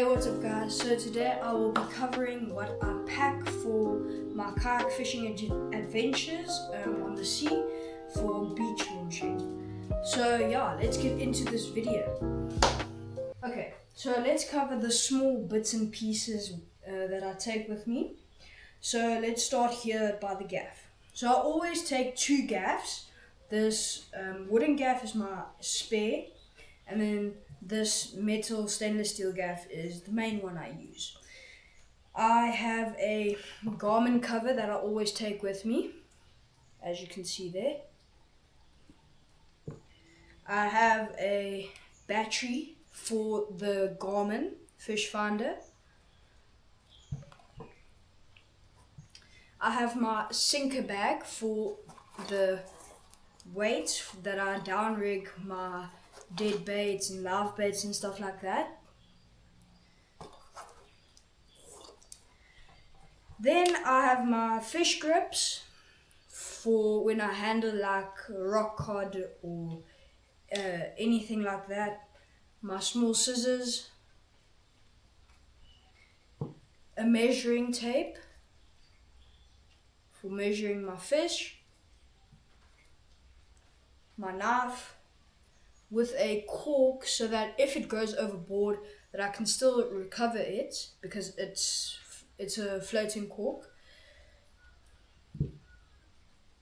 Hey, what's up guys? So today I will be covering what I pack for my kayak fishing adventures on the sea for beach launching. So yeah, let's get into this video. Okay, so let's cover the small bits and pieces that I take with me. So let's start here by the gaff. So I always take two gaffs. This wooden gaff is my spare, and then this metal stainless steel gaff is the main one I use. I have a Garmin cover that I always take with me, as you can see there. I have a battery for the Garmin fish finder. I have my sinker bag for the weights that I down rig my dead baits and live baits and stuff like that. Then I have my fish grips for when I handle like rock cod or anything like that. My small scissors, a measuring tape for measuring my fish, my knife with a cork so that if it goes overboard that I can still recover it because it's a floating cork,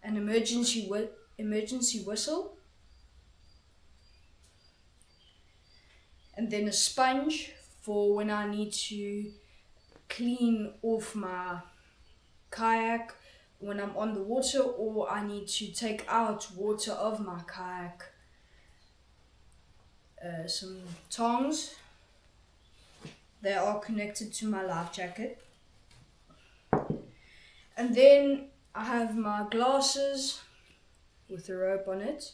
an emergency whistle, and then a sponge for when I need to clean off my kayak when I'm on the water or I need to take out water of my kayak. Some tongs, they are connected to my life jacket. And then I have my glasses with a rope on it,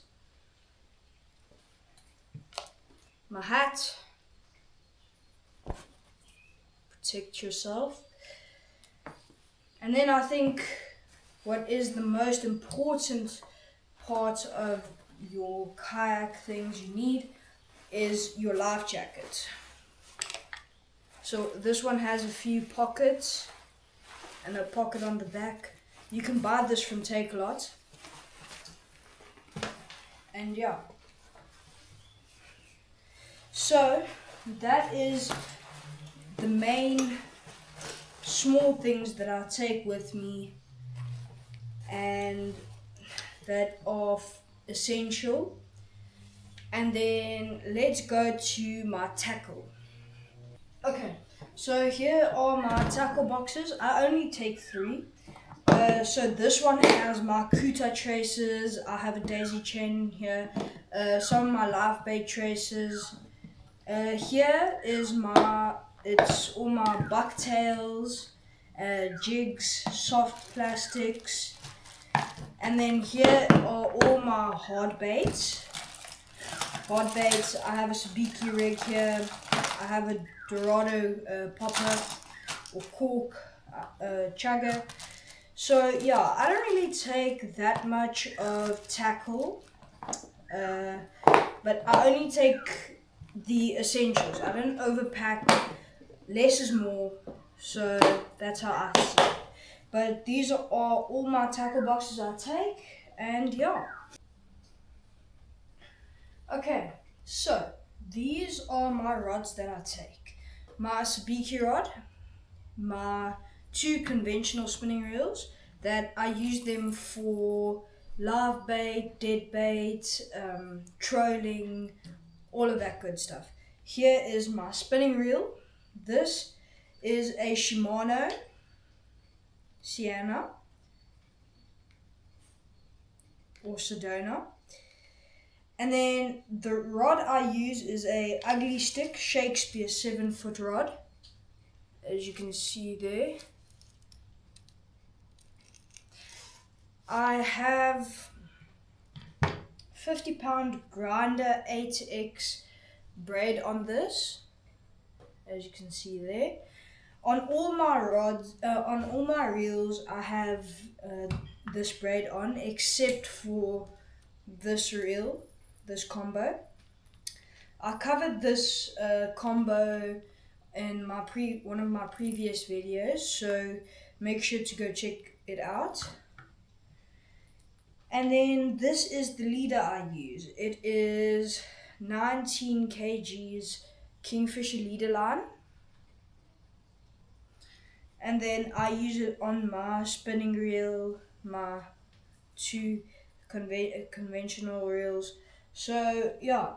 my hat, protect yourself. And then I think what is the most important part of your kayak things you need is your life jacket. So this one has a few pockets and a pocket on the back. You can buy this from Takealot. And yeah. So that is the main small things that I take with me and that are essential. And then let's go to my tackle. Okay, so here are my tackle boxes. I only take 3. So this one has my kuta traces. I have a daisy chain here. Some of my live bait traces. Here is it's all my bucktails, jigs, soft plastics, and then here are all my hard baits. Hard baits, I have a sabiki rig here, I have a Dorado popper or cork chugger. So yeah, I don't really take that much of tackle, but I only take the essentials. I don't overpack, less is more, so that's how I see it. But these are all my tackle boxes I take, and yeah. Okay, so these are my rods that I take. My sabiki rod, my 2 conventional spinning reels that I use them for live bait, dead bait, trolling, all of that good stuff. Here is my spinning reel. This is a Shimano Sienna or Sedona. And then the rod I use is a Ugly Stick Shakespeare 7-foot rod, as you can see there. I have 50-pound grinder 8x braid on this, as you can see there. On all my rods, on all my reels, I have this braid on, except for this reel, this combo. I covered this combo in one of my previous videos, so make sure to go check it out. And then this is the leader I use. It is 19 kgs Kingfisher leader line. And then I use it on my spinning reel, my two conventional reels. So yeah.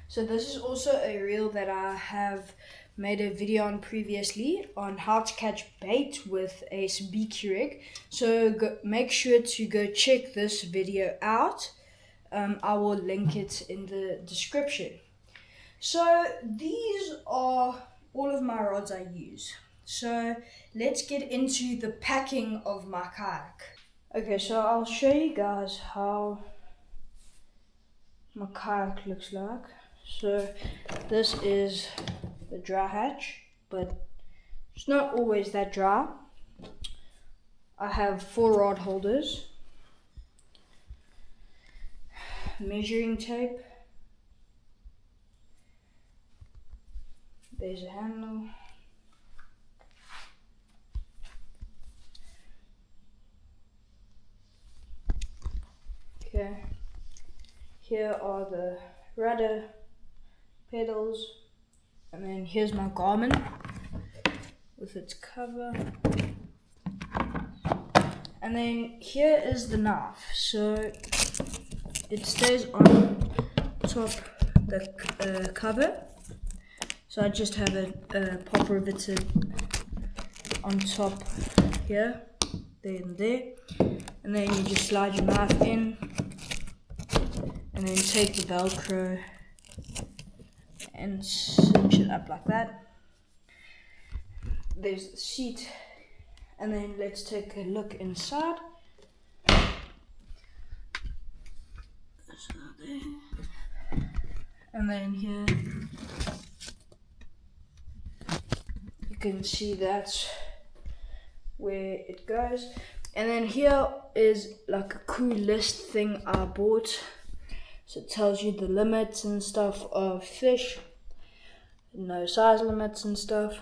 So this is also a reel that I have made a video on previously on how to catch bait with a sabiki rig. So make sure to go check this video out. I will link it in the description. So these are all of my rods I use. So let's get into the packing of my kayak. Okay, so I'll show you guys how my kayak looks like. So this is the dry hatch, but it's not always that dry. I have 4 rod holders, measuring tape, there's a handle, okay, here are the rudder pedals, and then here's my Garmin with its cover, and then here is the knife. So it stays on top the cover, so I just have a pop riveted on top here, there and there, and then you just slide your knife in and then take the Velcro and cinch it up like that. There's the seat, and then let's take a look inside. So there. And then here you can see that's where it goes. And then here is like a cool list thing I bought. So it tells you the limits and stuff of fish, no size limits and stuff.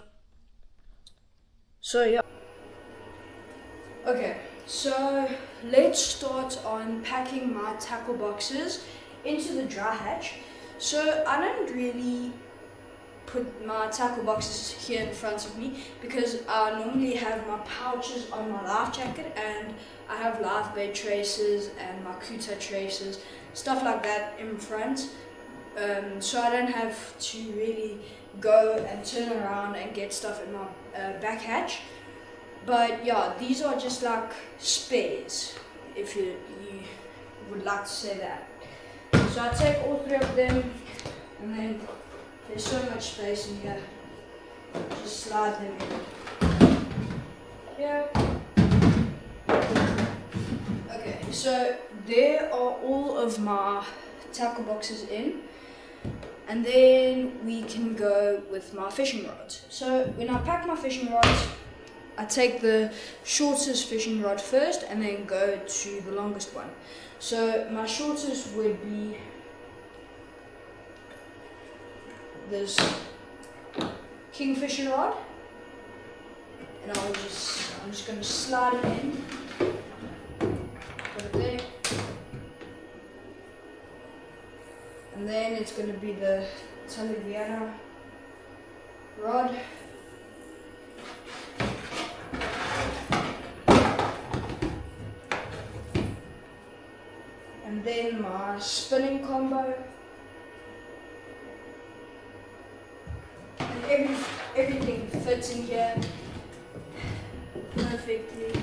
So yeah. Okay, so let's start on packing my tackle boxes into the dry hatch. So I don't really put my tackle boxes here in front of me because I normally have my pouches on my life jacket, and I have live bait traces and my kuta traces, stuff like that in front. So I don't have to really go and turn around and get stuff in my back hatch. But yeah, these are just like spares, if you would like to say that. So I take all 3 of them, and then there's so much space in here, just slide them in. Here. Okay, so there are all of my tackle boxes in, and then we can go with my fishing rods. So when I pack my fishing rods, I take the shortest fishing rod first and then go to the longest one. So my shortest would be this Kingfisher rod, and I'm just going to slide it in, put it there, and then it's going to be the Televiana rod. And then my spinning combo. And everything fits in here perfectly.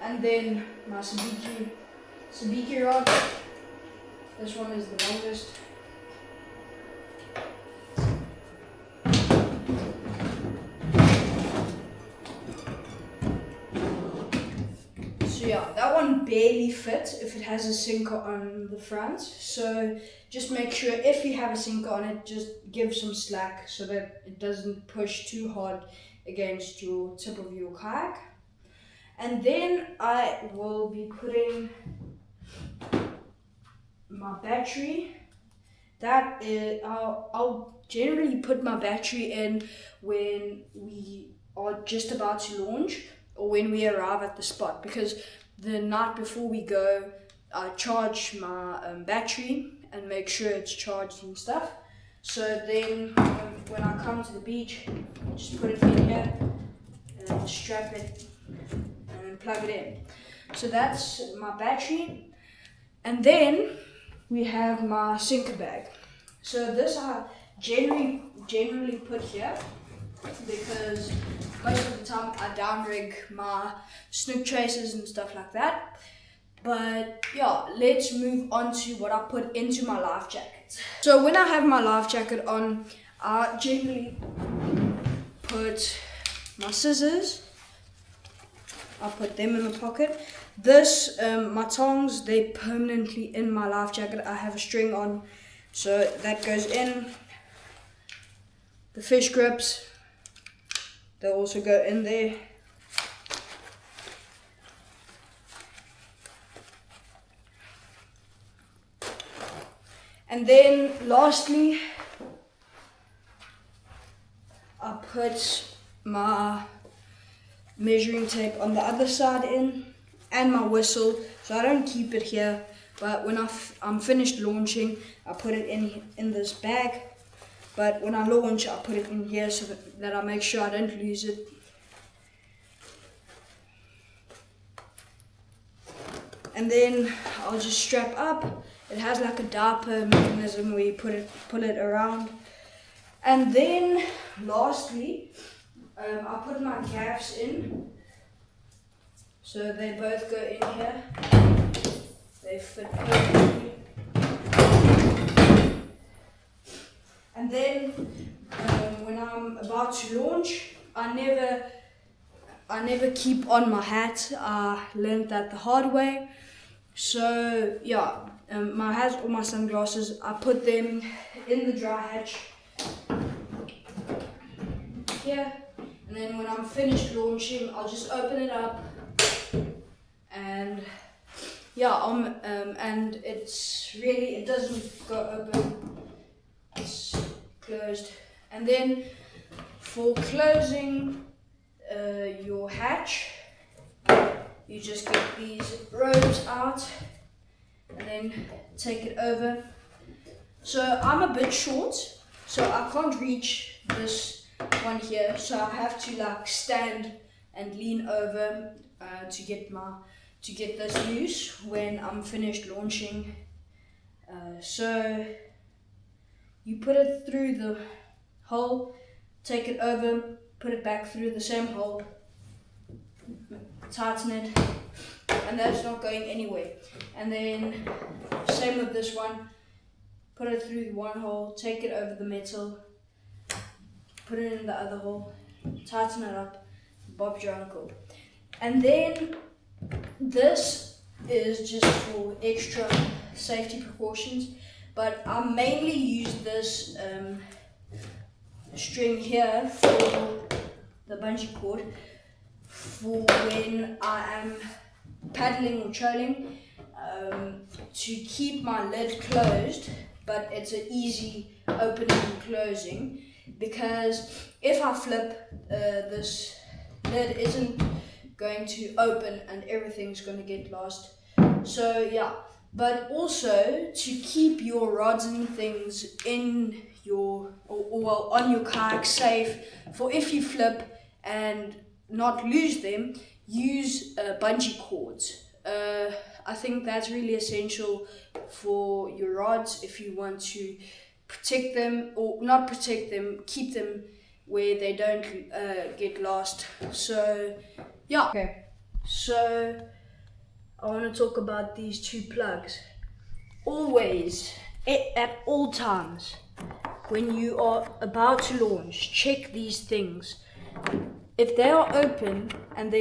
And then my sabiki rod. This one is the longest. So yeah, that one barely fits if it has a sinker on the front. So just make sure if you have a sinker on it, just give some slack so that it doesn't push too hard against your tip of your kayak. And then I will be putting my battery that is, I'll generally put my battery in when we are just about to launch or when we arrive at the spot, because the night before we go, I charge my battery and make sure it's charged and stuff. So then when I come to the beach, I just put it in here and then strap it and then plug it in. So that's my battery. And then we have my sinker bag. So this I generally put here because most of the time I downrig my snook chasers and stuff like that. But yeah, let's move on to what I put into my life jacket. So when I have my life jacket on, I generally put my scissors. I put them in the pocket. This, my tongs, they're permanently in my life jacket. I have a string on, so that goes in. The fish grips, they also go in there. And then lastly, I put my measuring tape on the other side in and my whistle, so I don't keep it here, but when I'm finished launching, I put it in this bag, but when I launch I put it in here so that I make sure I don't lose it. And then I'll just strap up. It has like a diaper mechanism where you pull it around. And then lastly, I put my gaffs in, so they both go in here. They fit perfectly. And then when I'm about to launch, I never keep on my hat. I learned that the hard way. So yeah, my hat or my sunglasses, I put them in the dry hatch here. And then when I'm finished launching, I'll just open it up, and yeah, and it doesn't go open, it's closed. And then for closing your hatch, you just get these ropes out and then take it over. So I'm a bit short, so I can't reach this one here, so I have to like stand and lean over to get this loose when I'm finished launching. So you put it through the hole, take it over, put it back through the same hole, tighten it, and that's not going anywhere. And then same with this one, put it through one hole, take it over the metal, put it in the other hole, tighten it up, bob's your uncle. And then this is just for extra safety precautions, but I mainly use this string here for the bungee cord for when I am paddling or trolling, to keep my lid closed, but it's an easy opening and closing, because if I flip, this lid isn't going to open and everything's going to get lost. So yeah, but also to keep your rods and things in your or on your kayak safe, for if you flip and not lose them, use bungee cords. I think that's really essential for your rods if you want to protect them, or not protect them, keep them where they don't get lost. So yeah, okay, so I want to talk about these two plugs. Always, at all times, when you are about to launch, check these things. If they are open and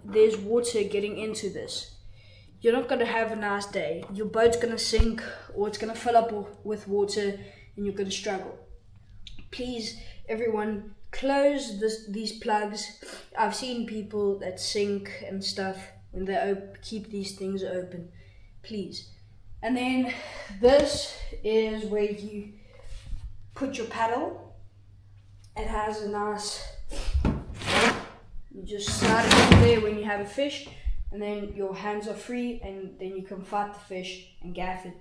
there's water getting into this, you're not going to have a nice day. Your boat's going to sink, or it's going to fill up with water and you're going to struggle. Please, everyone, close these plugs. I've seen people that sink and stuff when they keep these things open. Please, And then this is where you put your paddle. It has a nice, you just slide it in there when you have a fish, and then your hands are free, and then you can fight the fish and gaff it.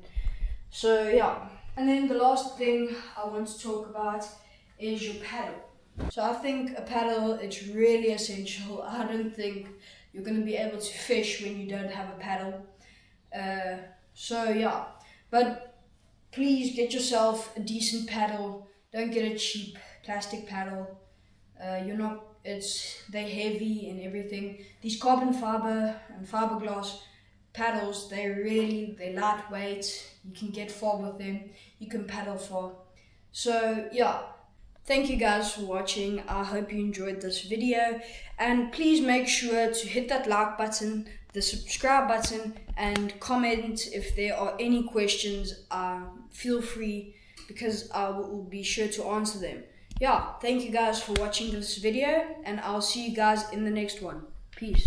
So yeah, and then the last thing I want to talk about is your paddle. So I think a paddle, it's really essential. I don't think you're going to be able to fish when you don't have a paddle. So yeah, but please get yourself a decent paddle. Don't get a cheap plastic paddle. They're heavy and everything. These carbon fiber and fiberglass paddles, they're lightweight. You can get far with them. You can paddle far. So yeah, thank you guys for watching. I hope you enjoyed this video, and please make sure to hit that like button, the subscribe button, and comment if there are any questions. Feel free, because I will be sure to answer them. Yeah, thank you guys for watching this video, and I'll see you guys in the next one. Peace.